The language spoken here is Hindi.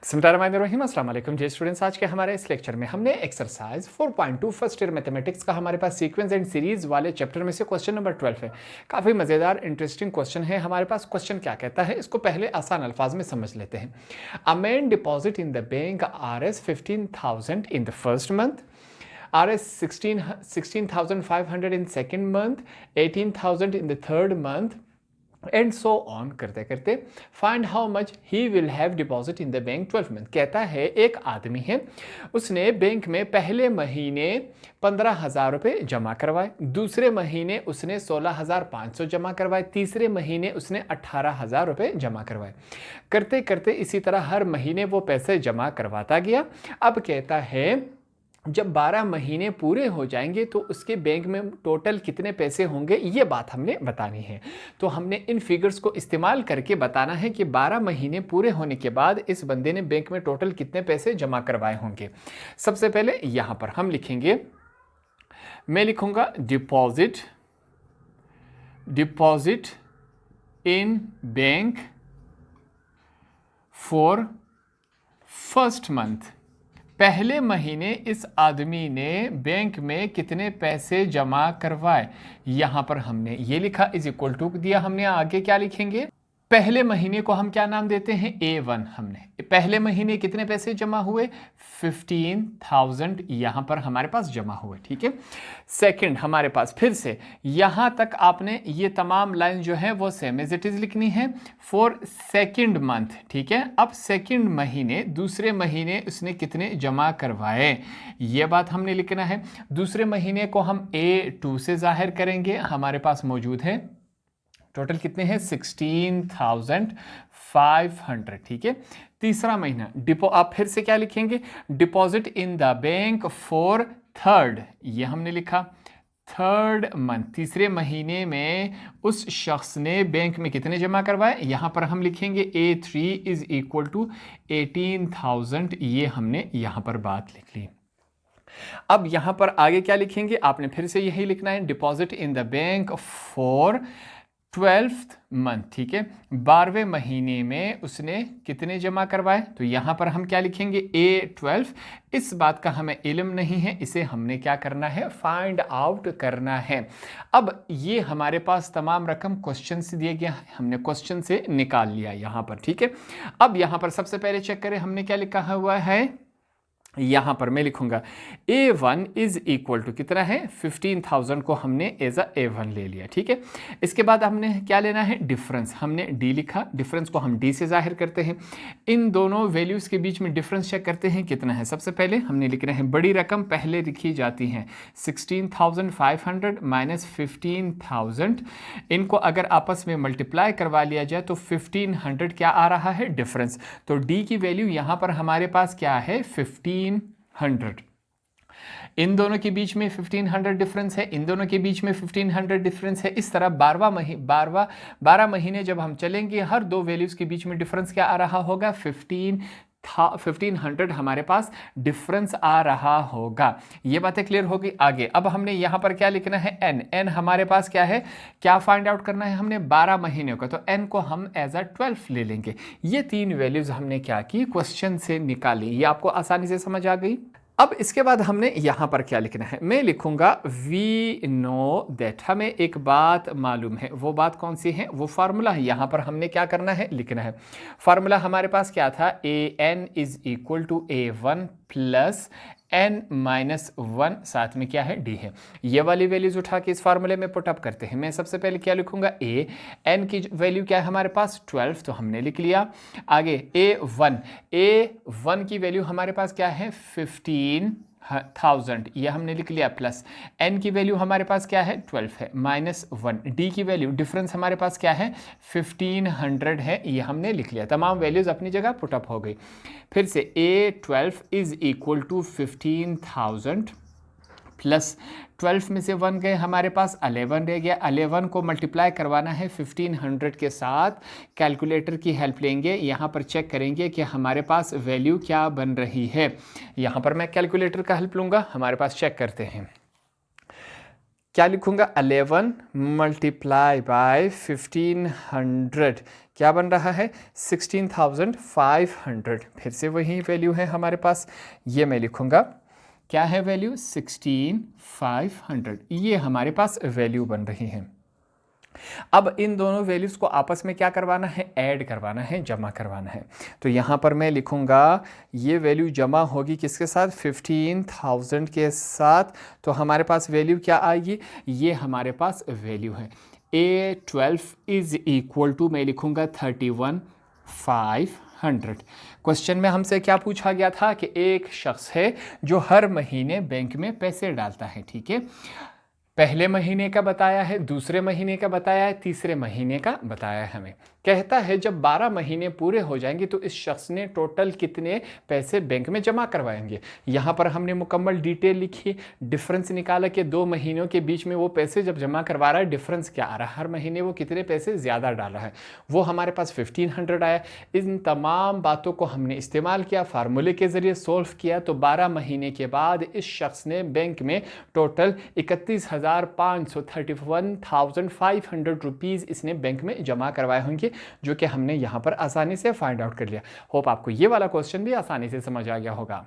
बिस्मिल्लाहिर्रहमानिर्रहीम अस्सलाम वालेकुम जी स्टूडेंट्स। आज के हमारे इस लेक्चर में हमने एक्सरसाइज 4.2 फर्स्ट ईयर मैथमेटिक्स का हमारे पास सीक्वेंस एंड सीरीज वाले चैप्टर में से क्वेश्चन नंबर 12 है। काफ़ी मज़ेदार इंटरेस्टिंग क्वेश्चन है। हमारे पास क्वेश्चन क्या कहता है, इसको पहले आसान अल्फाज में समझ लेते हैं। A man deposit in the bank RS 15,000 in the first month, RS 16,500 in second month, 18,000 in the third month and so on करते करते find how much he will have deposit in the bank 12 month. कहता है एक आदमी है, उसने बैंक में पहले महीने 15,000 रुपये जमा करवाए, दूसरे महीने उसने 16,500 जमा करवाए, तीसरे महीने उसने 18,000 रुपये जमा करवाए। करते करते इसी तरह हर महीने वो पैसे जमा करवाता गया। अब कहता है जब 12 महीने पूरे हो जाएंगे तो उसके बैंक में टोटल कितने पैसे होंगे, ये बात हमने बतानी है। तो हमने इन फिगर्स को इस्तेमाल करके बताना है कि 12 महीने पूरे होने के बाद इस बंदे ने बैंक में टोटल कितने पैसे जमा करवाए होंगे। सबसे पहले यहाँ पर हम लिखेंगे, मैं लिखूंगा deposit in bank for first month. पहले महीने इस आदमी ने बैंक में कितने पैसे जमा करवाए, यहां पर हमने ये लिखा इज इक्वल टू दिया। हमने आगे क्या लिखेंगे, पहले महीने को हम क्या नाम देते हैं, A1। हमने पहले महीने कितने पैसे जमा हुए, 15,000 यहां पर हमारे पास जमा हुए। ठीक है, सेकंड हमारे पास फिर से यहां तक आपने ये तमाम लाइन जो है वो सेम एज इट इज लिखनी है फॉर सेकंड मंथ। ठीक है, अब सेकंड महीने दूसरे महीने उसने कितने जमा करवाए, ये बात हमने लिखना है। दूसरे महीने को हम A2 से जाहिर करेंगे, हमारे पास मौजूद है टोटल कितने हैं 16,500। ठीक है, तीसरा महीना आप फिर से क्या लिखेंगे, deposit in the bank for third, ये हमने लिखा थर्ड मंथ। तीसरे महीने में उस शख्स ने बैंक में कितने जमा करवाए, यहां पर हम लिखेंगे A3 इज इक्वल टू 18,000, ये हमने यहां पर बात लिख ली। अब यहां पर आगे क्या लिखेंगे, आपने फिर से यही लिखना है, deposit in the bank for 12th month. ठीक है, 12वें महीने में उसने कितने जमा करवाए, तो यहां पर हम क्या लिखेंगे A12। इस बात का हमें इल्म नहीं है, इसे हमने क्या करना है, फाइंड आउट करना है। अब ये हमारे पास तमाम रकम क्वेश्चन से दिए गया, हमने क्वेश्चन से निकाल लिया यहां पर। ठीक है, अब यहां पर सबसे पहले चेक करें हमने क्या लिखा हुआ है, यहां पर मैं लिखूंगा A1 इज इक्वल टू कितना है 15,000 को हमने एज अ A1 ले लिया। ठीक है, इसके बाद हमने क्या लेना है, डिफरेंस। हमने D लिखा, डिफरेंस को हम D से जाहिर करते हैं। इन दोनों वैल्यूज के बीच में डिफरेंस चेक करते हैं कितना है। सबसे पहले हमने लिखना है, बड़ी रकम पहले लिखी जाती है 16,500 माइनस 15,000, इनको अगर आपस में मल्टीप्लाई करवा लिया जाए तो 1500 क्या आ रहा है, डिफरेंस। तो D की वैल्यू यहां पर हमारे पास क्या है 1500। इन दोनों के बीच में 1500 डिफरेंस है, इन दोनों के बीच में 1500 डिफरेंस है। इस तरह 12 महीने जब हम चलेंगे हर दो वैल्यूज के बीच में डिफरेंस क्या आ रहा होगा, 1500 हमारे पास डिफरेंस आ रहा होगा। ये बातें क्लियर होगी। आगे अब हमने यहां पर क्या लिखना है, n हमारे पास क्या है, क्या फाइंड आउट करना है हमने 12 महीने का, तो n को हम एज अ 12 ले लेंगे। ये तीन वैल्यूज हमने क्या की, क्वेश्चन से निकाली। ये आपको आसानी से समझ आ गई। अब इसके बाद हमने यहां पर क्या लिखना है, मैं लिखूंगा वी नो दैट। हमें एक बात मालूम है, वो बात कौन सी है, वो फार्मूला है। यहां पर हमने क्या करना है, लिखना है। फार्मूला हमारे पास क्या था, AN is equal to A1 plus n minus 1, साथ में क्या है, D है। ये वाली वैल्यूज उठा के इस फार्मूले में पुट अप करते हैं। मैं सबसे पहले क्या लिखूंगा, n की वैल्यू क्या है हमारे पास 12, तो हमने लिख लिया। आगे A1 की वैल्यू हमारे पास क्या है 15,000, ये हमने लिख लिया, प्लस n की वैल्यू हमारे पास क्या है 12 है, माइनस 1, D की वैल्यू डिफरेंस हमारे पास क्या है 1500 है, ये हमने लिख लिया। तमाम वैल्यूज अपनी जगह पुटअप हो गई। फिर से A12 is equal to 15,000 plus 12 में से 1 गए, हमारे पास 11 रह गया। 11 को मल्टीप्लाई करवाना है 1500 के साथ। कैलकुलेटर की हेल्प लेंगे, यहाँ पर चेक करेंगे कि हमारे पास वैल्यू क्या बन रही है। यहाँ पर मैं कैलकुलेटर का हेल्प लूँगा, हमारे पास चेक करते हैं। क्या लिखूंगा 11 मल्टीप्लाई बाय 1500 क्या बन रहा है 16,500। फिर से वही वैल्यू है हमारे पास, ये मैं लिखूंगा क्या है वैल्यू 16,500, ये हमारे पास वैल्यू बन रही है। अब इन दोनों वैल्यूज़ को आपस में क्या करवाना है, ऐड करवाना है, जमा करवाना है। तो यहाँ पर मैं लिखूँगा ये वैल्यू जमा होगी किसके साथ, 15,000 के साथ। तो हमारे पास वैल्यू क्या आएगी, ये हमारे पास वैल्यू है A12 इज इक्वल टू, मैं लिखूँगा 31,500। क्वेश्चन में हमसे क्या पूछा गया था कि एक शख्स है जो हर महीने बैंक में पैसे डालता है, ठीक है। पहले महीने का बताया है, दूसरे महीने का बताया है, तीसरे महीने का बताया है हमें। कहता है जब 12 महीने पूरे हो जाएंगे तो इस शख्स ने टोटल कितने पैसे बैंक में जमा करवाएंगे। यहाँ पर हमने मुकम्मल डिटेल लिखी, डिफरेंस निकाला कि 2 महीनों के बीच में वो पैसे जब जमा करवा रहा है डिफरेंस क्या आ रहा है, हर महीने वो कितने पैसे ज़्यादा डाला है, वो हमारे पास 1500 आया। इन तमाम बातों को हमने इस्तेमाल किया, फार्मूले के ज़रिए सोल्व किया, तो 12 महीने के बाद इस शख्स ने बैंक में टोटल 31,500 रुपीज़ इसने बैंक में जमा करवाए होंगे, जो कि हमने यहाँ पर आसानी से फाइंड आउट कर लिया। होप आपको ये वाला क्वेश्चन भी आसानी से समझ आ गया होगा।